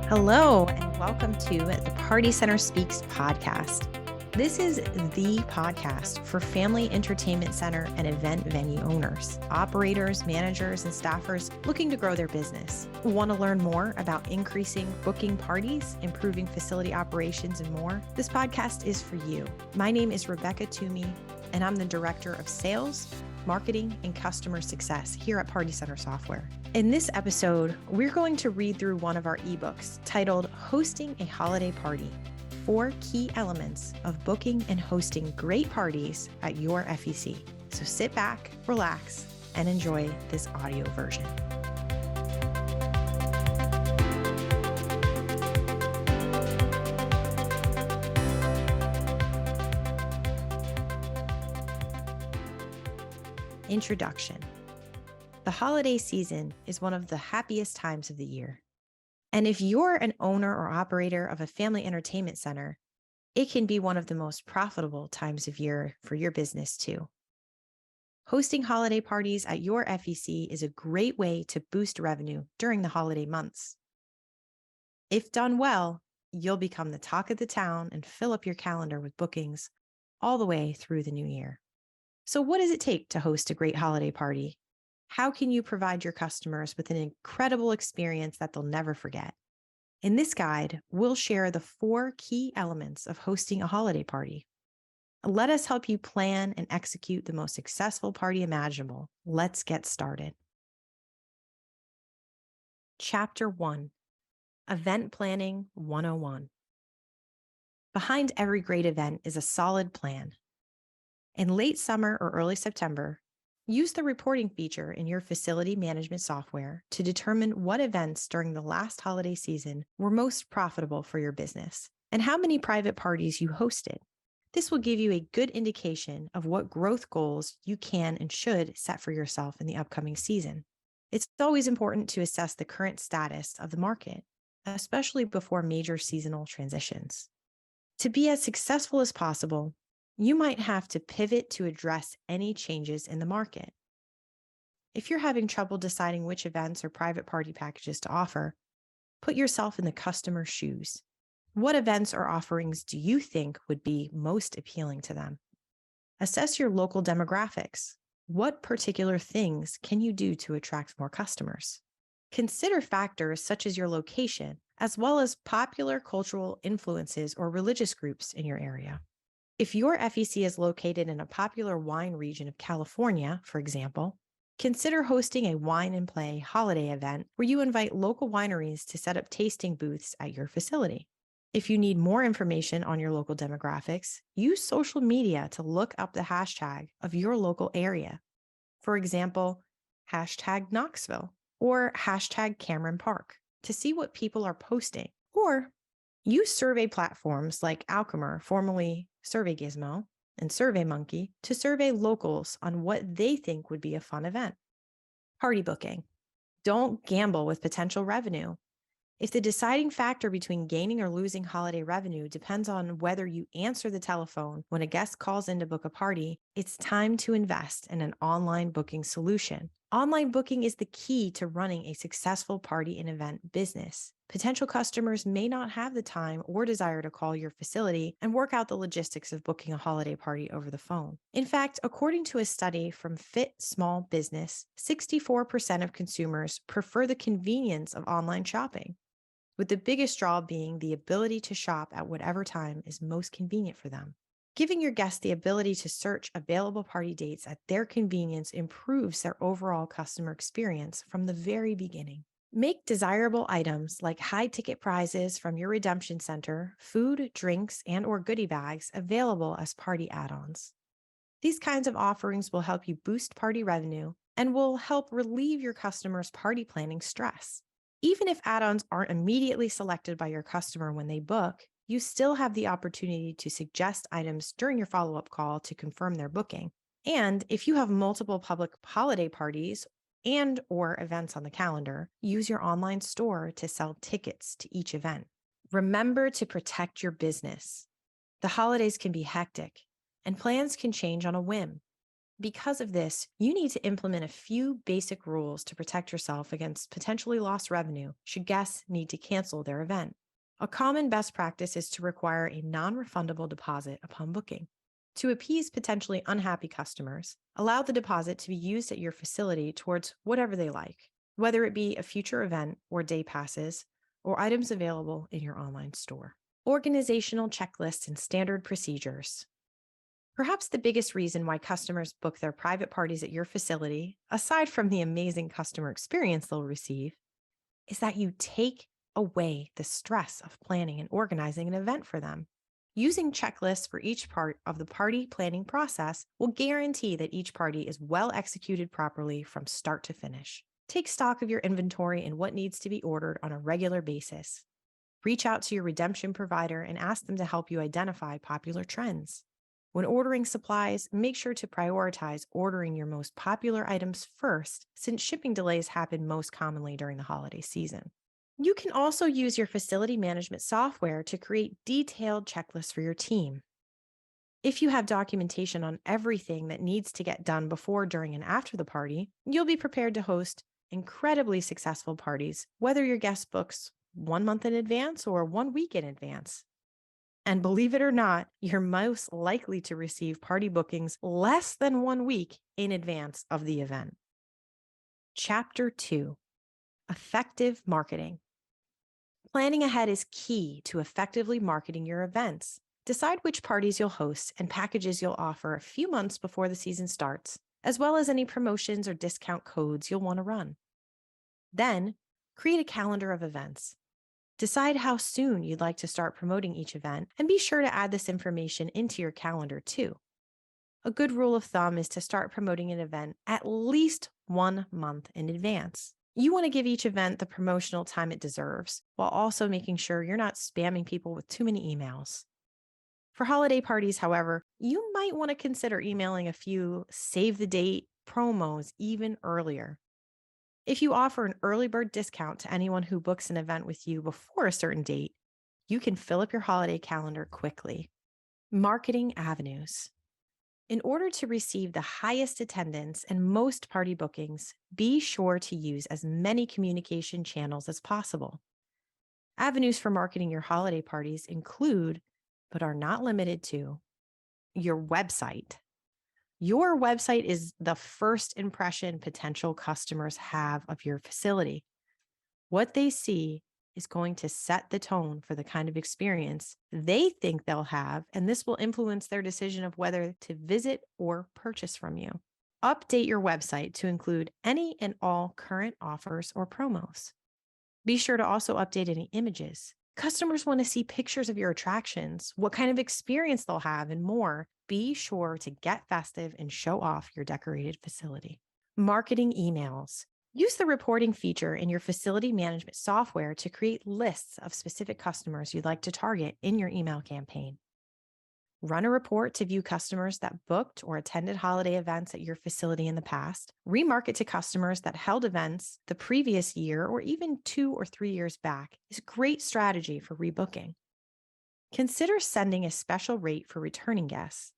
Hello, and welcome to the Party Center Speaks podcast. This is the podcast for family entertainment center and event venue owners, operators, managers, and staffers looking to grow their business. Want to learn more about increasing booking parties, improving facility operations, and more? This podcast is for you. My name is Rebecca Toomey, and I'm the Director of Sales, Marketing, and Customer Success here at Party Center Software. In this episode, we're going to read through one of our ebooks titled Hosting a Holiday Party: 4 Key Elements of Booking and Hosting Great Parties at Your FEC. So sit back, relax, and enjoy this audio version. Introduction. The holiday season is one of the happiest times of the year. And if you're an owner or operator of a family entertainment center, it can be one of the most profitable times of year for your business too. Hosting holiday parties at your FEC is a great way to boost revenue during the holiday months. If done well, you'll become the talk of the town and fill up your calendar with bookings all the way through the new year. So what does it take to host a great holiday party? How can you provide your customers with an incredible experience that they'll never forget? In this guide, we'll share the 4 key elements of hosting a holiday party. Let us help you plan and execute the most successful party imaginable. Let's get started. Chapter 1, Event Planning 101. Behind every great event is a solid plan. In late summer or early September, use the reporting feature in your facility management software to determine what events during the last holiday season were most profitable for your business and how many private parties you hosted. This will give you a good indication of what growth goals you can and should set for yourself in the upcoming season. It's always important to assess the current status of the market, especially before major seasonal transitions. To be as successful as possible, you might have to pivot to address any changes in the market. If you're having trouble deciding which events or private party packages to offer, put yourself in the customer's shoes. What events or offerings do you think would be most appealing to them? Assess your local demographics. What particular things can you do to attract more customers? Consider factors such as your location, as well as popular cultural influences or religious groups in your area. If your FEC is located in a popular wine region of California, for example, consider hosting a wine and play holiday event where you invite local wineries to set up tasting booths at your facility. If you need more information on your local demographics, use social media to look up the hashtag of your local area. For example, hashtag Knoxville or hashtag Cameron Park to see what people are posting. Or use survey platforms like Alchemer, formerly Survey Gizmo, and SurveyMonkey to survey locals on what they think would be a fun event. Party booking. Don't gamble with potential revenue. If the deciding factor between gaining or losing holiday revenue depends on whether you answer the telephone when a guest calls in to book a party, it's time to invest in an online booking solution. Online booking is the key to running a successful party and event business. Potential customers may not have the time or desire to call your facility and work out the logistics of booking a holiday party over the phone. In fact, according to a study from Fit Small Business, 64% of consumers prefer the convenience of online shopping, with the biggest draw being the ability to shop at whatever time is most convenient for them. Giving your guests the ability to search available party dates at their convenience improves their overall customer experience from the very beginning. Make desirable items like high-ticket prizes from your redemption center, food, drinks, and/or goodie bags available as party add-ons. These kinds of offerings will help you boost party revenue and will help relieve your customers' party planning stress. Even if add-ons aren't immediately selected by your customer when they book, you still have the opportunity to suggest items during your follow-up call to confirm their booking. And if you have multiple public holiday parties and/or events on the calendar, use your online store to sell tickets to each event. Remember to protect your business. The holidays can be hectic, and plans can change on a whim. Because of this, you need to implement a few basic rules to protect yourself against potentially lost revenue should guests need to cancel their event. A common best practice is to require a non refundable deposit upon booking. To appease potentially unhappy customers, allow the deposit to be used at your facility towards whatever they like, whether it be a future event or day passes or items available in your online store. Organizational checklists and standard procedures. Perhaps the biggest reason why customers book their private parties at your facility, aside from the amazing customer experience they'll receive, is that you take away the stress of planning and organizing an event for them. Using checklists for each part of the party planning process will guarantee that each party is well executed properly from start to finish. Take stock of your inventory and what needs to be ordered on a regular basis. Reach out to your redemption provider and ask them to help you identify popular trends. When ordering supplies, make sure to prioritize ordering your most popular items first, since shipping delays happen most commonly during the holiday season. You can also use your facility management software to create detailed checklists for your team. If you have documentation on everything that needs to get done before, during, and after the party, you'll be prepared to host incredibly successful parties, whether your guest books 1 month in advance or 1 week in advance. And believe it or not, you're most likely to receive party bookings less than 1 week in advance of the event. Chapter 2: Effective Marketing. Planning ahead is key to effectively marketing your events. Decide which parties you'll host and packages you'll offer a few months before the season starts, as well as any promotions or discount codes you'll want to run. Then, create a calendar of events. Decide how soon you'd like to start promoting each event, and be sure to add this information into your calendar too. A good rule of thumb is to start promoting an event at least 1 month in advance. You want to give each event the promotional time it deserves, while also making sure you're not spamming people with too many emails. For holiday parties, however, you might want to consider emailing a few save the date promos even earlier. If you offer an early bird discount to anyone who books an event with you before a certain date, you can fill up your holiday calendar quickly. Marketing avenues. In order to receive the highest attendance and most party bookings, be sure to use as many communication channels as possible. Avenues for marketing your holiday parties include, but are not limited to, your website. Your website is the first impression potential customers have of your facility. What they see is going to set the tone for the kind of experience they think they'll have, and this will influence their decision of whether to visit or purchase from you. Update your website to include any and all current offers or promos. Be sure to also update any images. Customers want to see pictures of your attractions, what kind of experience they'll have, and more. Be sure to get festive and show off your decorated facility. Marketing emails. Use the reporting feature in your facility management software to create lists of specific customers you'd like to target in your email campaign. Run a report to view customers that booked or attended holiday events at your facility in the past. Remarket to customers that held events the previous year or even 2 or 3 years back is a great strategy for rebooking. Consider sending a special rate for returning guests.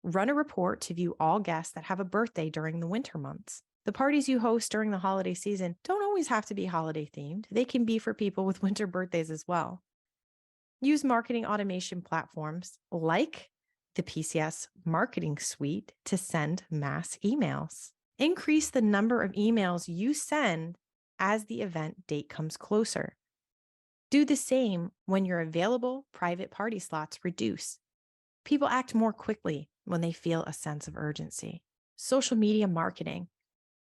Run a report to view all guests that have a birthday during the winter months. The parties you host during the holiday season don't always have to be holiday themed. They can be for people with winter birthdays as well. Use marketing automation platforms like the PCS Marketing Suite to send mass emails. Increase the number of emails you send as the event date comes closer. Do the same when your available private party slots reduce. People act more quickly when they feel a sense of urgency. Social media marketing.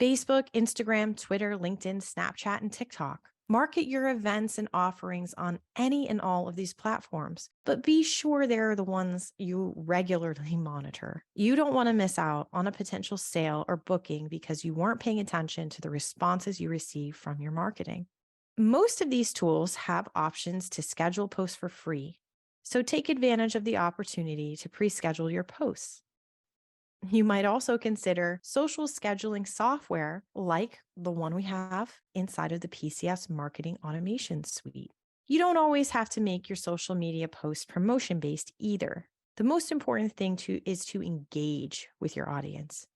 Facebook, Instagram, Twitter, LinkedIn, Snapchat, and TikTok. Market your events and offerings on any and all of these platforms, but be sure they're the ones you regularly monitor. You don't want to miss out on a potential sale or booking because you weren't paying attention to the responses you receive from your marketing. Most of these tools have options to schedule posts for free, so take advantage of the opportunity to pre-schedule your posts. You might also consider social scheduling software like the one we have inside of the PCS Marketing Automation Suite. You don't always have to make your social media posts promotion-based either. The most important thing is to engage with your audience.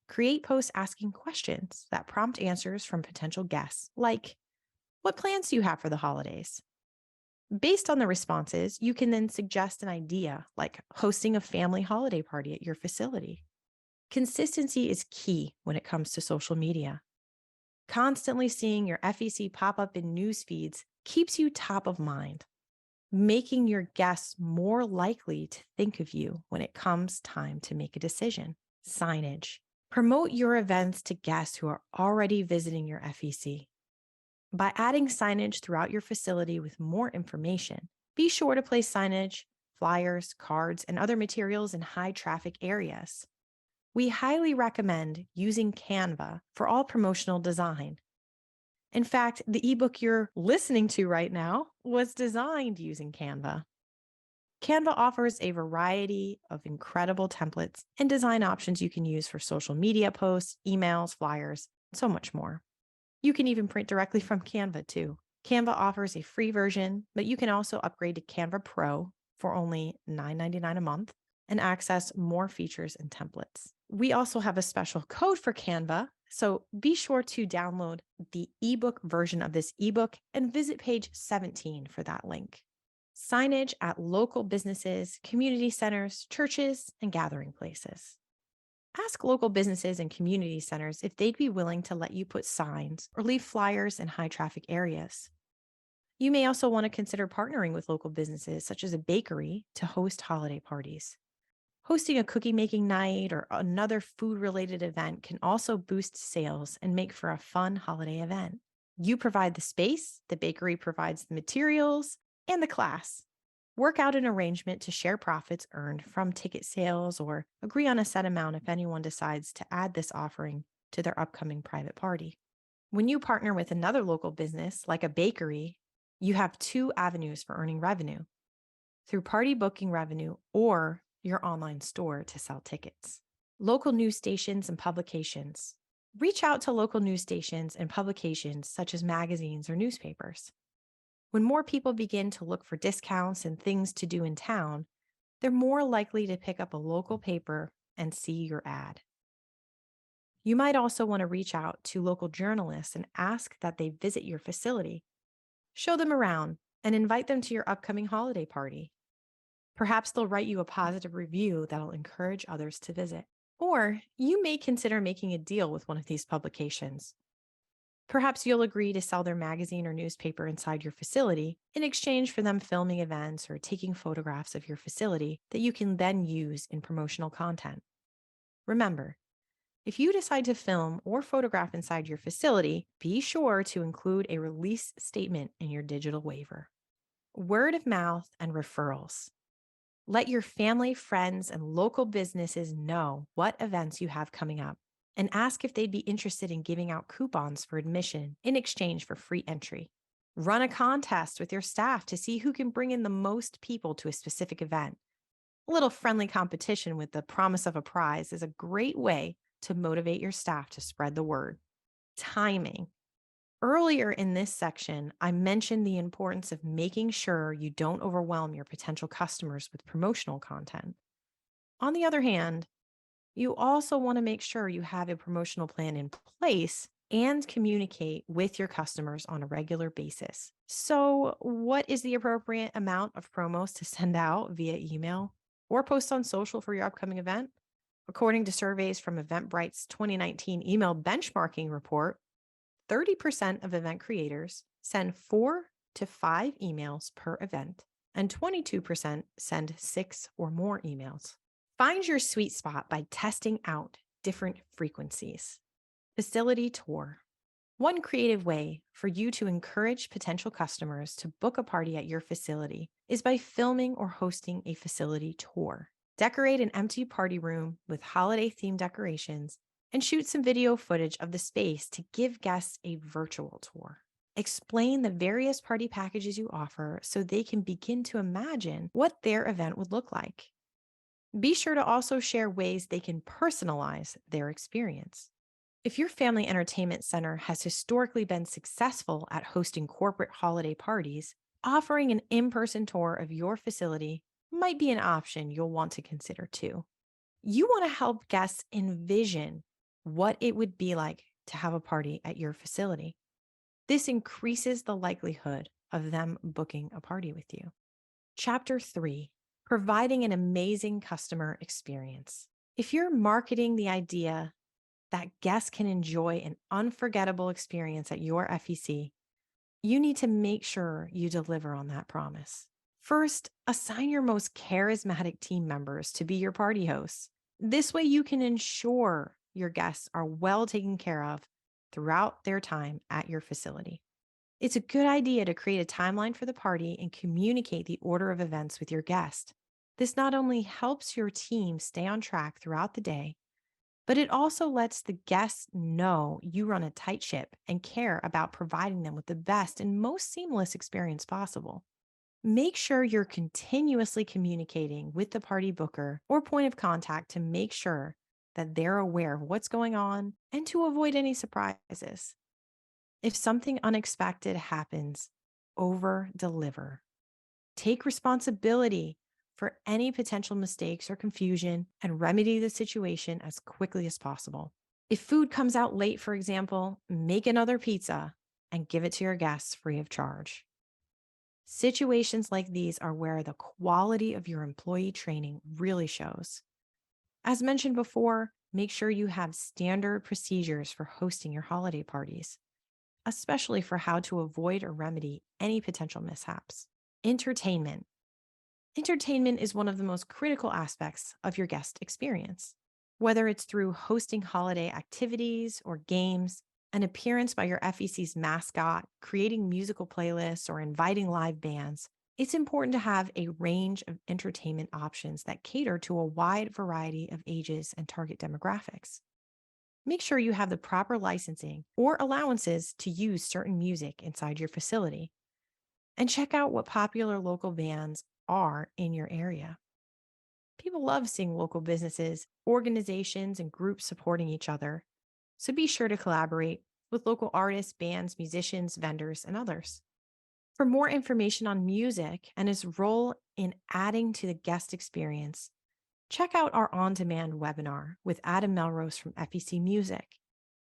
Create posts asking questions that prompt answers from potential guests, like, what plans do you have for the holidays? Based on the responses, you can then suggest an idea like hosting a family holiday party at your facility. Consistency is key when it comes to social media. Constantly seeing your FEC pop up in news feeds keeps you top of mind, making your guests more likely to think of you when it comes time to make a decision. Signage. Promote your events to guests who are already visiting your FEC. By adding signage throughout your facility with more information, be sure to place signage, flyers, cards, and other materials in high traffic areas. We highly recommend using Canva for all promotional design. In fact, the ebook you're listening to right now was designed using Canva. Canva offers a variety of incredible templates and design options you can use for social media posts, emails, flyers, and so much more. You can even print directly from Canva too. Canva offers a free version, but you can also upgrade to Canva Pro for only $9.99 a month and access more features and templates. We also have a special code for Canva, so be sure to download the ebook version of this ebook and visit page 17 for that link. Signage at local businesses, community centers, churches, and gathering places. Ask local businesses and community centers if they'd be willing to let you put signs or leave flyers in high traffic areas. You may also want to consider partnering with local businesses, such as a bakery, to host holiday parties. Hosting a cookie making night or another food related event can also boost sales and make for a fun holiday event. You provide the space, the bakery provides the materials and the class. Work out an arrangement to share profits earned from ticket sales or agree on a set amount if anyone decides to add this offering to their upcoming private party. When you partner with another local business, like a bakery, you have two avenues for earning revenue: through party booking revenue or your online store to sell tickets. Local news stations and publications. Reach out to local news stations and publications such as magazines or newspapers. When more people begin to look for discounts and things to do in town, they're more likely to pick up a local paper and see your ad. You might also want to reach out to local journalists and ask that they visit your facility. Show them around and invite them to your upcoming holiday party. Perhaps they'll write you a positive review that'll encourage others to visit. Or you may consider making a deal with one of these publications. Perhaps you'll agree to sell their magazine or newspaper inside your facility in exchange for them filming events or taking photographs of your facility that you can then use in promotional content. Remember, if you decide to film or photograph inside your facility, be sure to include a release statement in your digital waiver. Word of mouth and referrals. Let your family, friends, and local businesses know what events you have coming up and ask if they'd be interested in giving out coupons for admission in exchange for free entry. Run a contest with your staff to see who can bring in the most people to a specific event. A little friendly competition with the promise of a prize is a great way to motivate your staff to spread the word. Timing. Earlier in this section, I mentioned the importance of making sure you don't overwhelm your potential customers with promotional content. On the other hand, you also want to make sure you have a promotional plan in place and communicate with your customers on a regular basis. So, what is the appropriate amount of promos to send out via email or post on social for your upcoming event? According to surveys from Eventbrite's 2019 email benchmarking report, 30% of event creators send 4 to 5 emails per event, and 22% send 6 or more emails. Find your sweet spot by testing out different frequencies. Facility tour. One creative way for you to encourage potential customers to book a party at your facility is by filming or hosting a facility tour. Decorate an empty party room with holiday-themed decorations and shoot some video footage of the space to give guests a virtual tour. Explain the various party packages you offer so they can begin to imagine what their event would look like. Be sure to also share ways they can personalize their experience. If your family entertainment center has historically been successful at hosting corporate holiday parties, offering an in-person tour of your facility might be an option you'll want to consider too. You want to help guests envision what it would be like to have a party at your facility. This increases the likelihood of them booking a party with you. Chapter 3, providing an amazing customer experience. If you're marketing the idea that guests can enjoy an unforgettable experience at your FEC, you need to make sure you deliver on that promise. First, assign your most charismatic team members to be your party hosts. This way, you can ensure your guests are well taken care of throughout their time at your facility. It's a good idea to create a timeline for the party and communicate the order of events with your guest. This not only helps your team stay on track throughout the day, but it also lets the guests know you run a tight ship and care about providing them with the best and most seamless experience possible. Make sure you're continuously communicating with the party booker or point of contact to make sure that they're aware of what's going on and to avoid any surprises. If something unexpected happens, over deliver. Take responsibility for any potential mistakes or confusion and remedy the situation as quickly as possible. If food comes out late, for example, make another pizza and give it to your guests free of charge. Situations like these are where the quality of your employee training really shows. As mentioned before, make sure you have standard procedures for hosting your holiday parties, especially for how to avoid or remedy any potential mishaps. Entertainment. Entertainment is one of the most critical aspects of your guest experience. Whether it's through hosting holiday activities or games, an appearance by your FEC's mascot, creating musical playlists, or inviting live bands, it's important to have a range of entertainment options that cater to a wide variety of ages and target demographics. Make sure you have the proper licensing or allowances to use certain music inside your facility. And check out what popular local bands are in your area. People love seeing local businesses, organizations, and groups supporting each other. So be sure to collaborate with local artists, bands, musicians, vendors, and others. For more information on music and its role in adding to the guest experience, check out our on-demand webinar with Adam Melrose from FEC Music.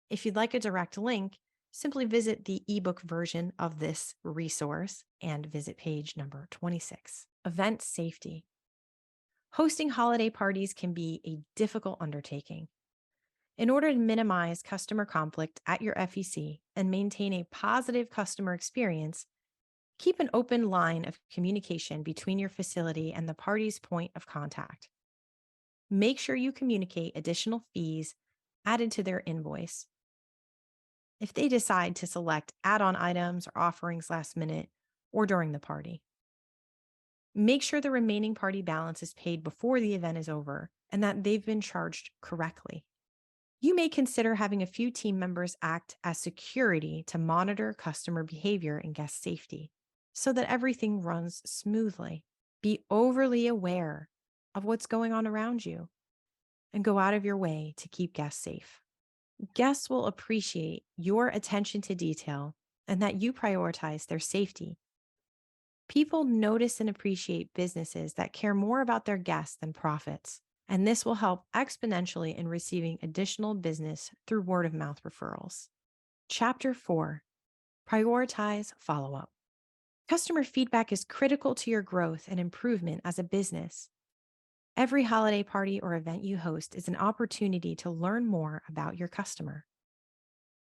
If you'd like a direct link, simply visit the ebook version of this resource and visit page number 26. Event safety. Hosting holiday parties can be a difficult undertaking. In order to minimize customer conflict at your FEC and maintain a positive customer experience, keep an open line of communication between your facility and the party's point of contact. Make sure you communicate additional fees added to their invoice. If they decide to select add-on items or offerings last minute or during the party, make sure the remaining party balance is paid before the event is over and that they've been charged correctly. You may consider having a few team members act as security to monitor customer behavior and guest safety so that everything runs smoothly. Be overly aware of what's going on around you and go out of your way to keep guests safe. Guests will appreciate your attention to detail and that you prioritize their safety. People notice and appreciate businesses that care more about their guests than profits, and this will help exponentially in receiving additional business through word of mouth referrals. Chapter 4, prioritize follow-up. Customer feedback is critical to your growth and improvement as a business. Every holiday party or event you host is an opportunity to learn more about your customer.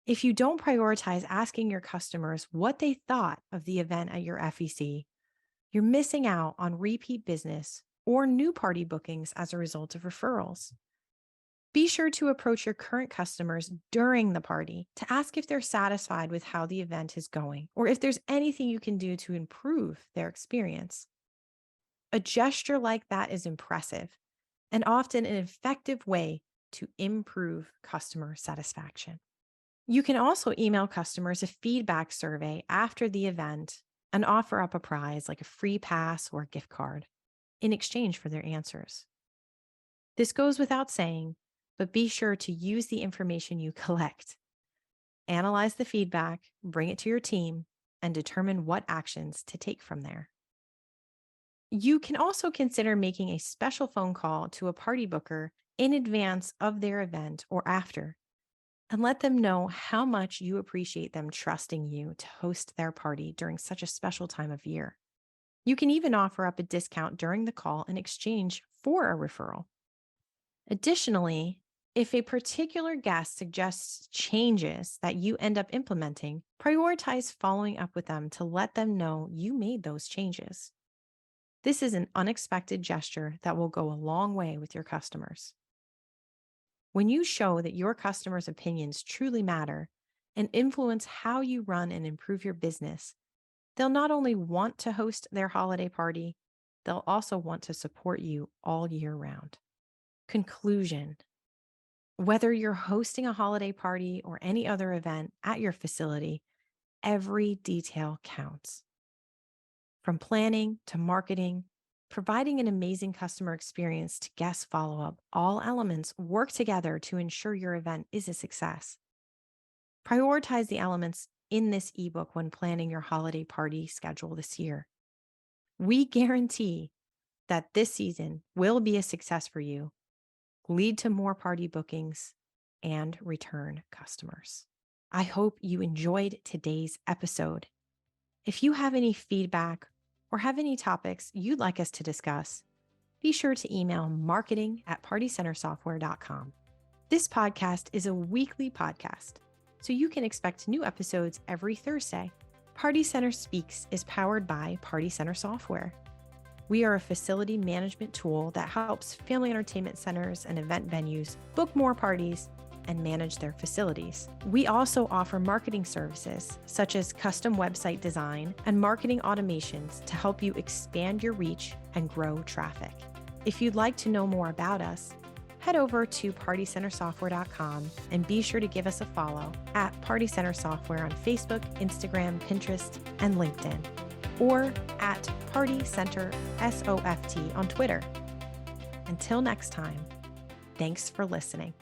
If you don't prioritize asking your customers what they thought of the event at your FEC, you're missing out on repeat business or new party bookings as a result of referrals. Be sure to approach your current customers during the party to ask if they're satisfied with how the event is going or if there's anything you can do to improve their experience. A gesture like that is impressive and often an effective way to improve customer satisfaction. You can also email customers a feedback survey after the event and offer up a prize like a free pass or a gift card in exchange for their answers. This goes without saying, but be sure to use the information you collect. Analyze the feedback, bring it to your team, and determine what actions to take from there. You can also consider making a special phone call to a party booker in advance of their event or after, and let them know how much you appreciate them trusting you to host their party during such a special time of year. You can even offer up a discount during the call in exchange for a referral. Additionally, if a particular guest suggests changes that you end up implementing, prioritize following up with them to let them know you made those changes. This is an unexpected gesture that will go a long way with your customers. When you show that your customers' opinions truly matter and influence how you run and improve your business, they'll not only want to host their holiday party, they'll also want to support you all year round. Conclusion: whether you're hosting a holiday party or any other event at your facility, every detail counts. From planning to marketing, providing an amazing customer experience to guest follow-up, all elements work together to ensure your event is a success. Prioritize the elements in this ebook when planning your holiday party schedule this year. We guarantee that this season will be a success for you, lead to more party bookings, and return customers. I hope you enjoyed today's episode. If you have any feedback or have any topics you'd like us to discuss, be sure to email marketing@partycentersoftware.com. This podcast is a weekly podcast, so you can expect new episodes every Thursday. Party Center Speaks is powered by Party Center Software. We are a facility management tool that helps family entertainment centers and event venues book more parties and manage their facilities. We also offer marketing services such as custom website design and marketing automations to help you expand your reach and grow traffic. If you'd like to know more about us, head over to partycentersoftware.com and be sure to give us a follow at Party Center Software on Facebook, Instagram, Pinterest, and LinkedIn, or at Party Center SOFT on Twitter. Until next time, thanks for listening.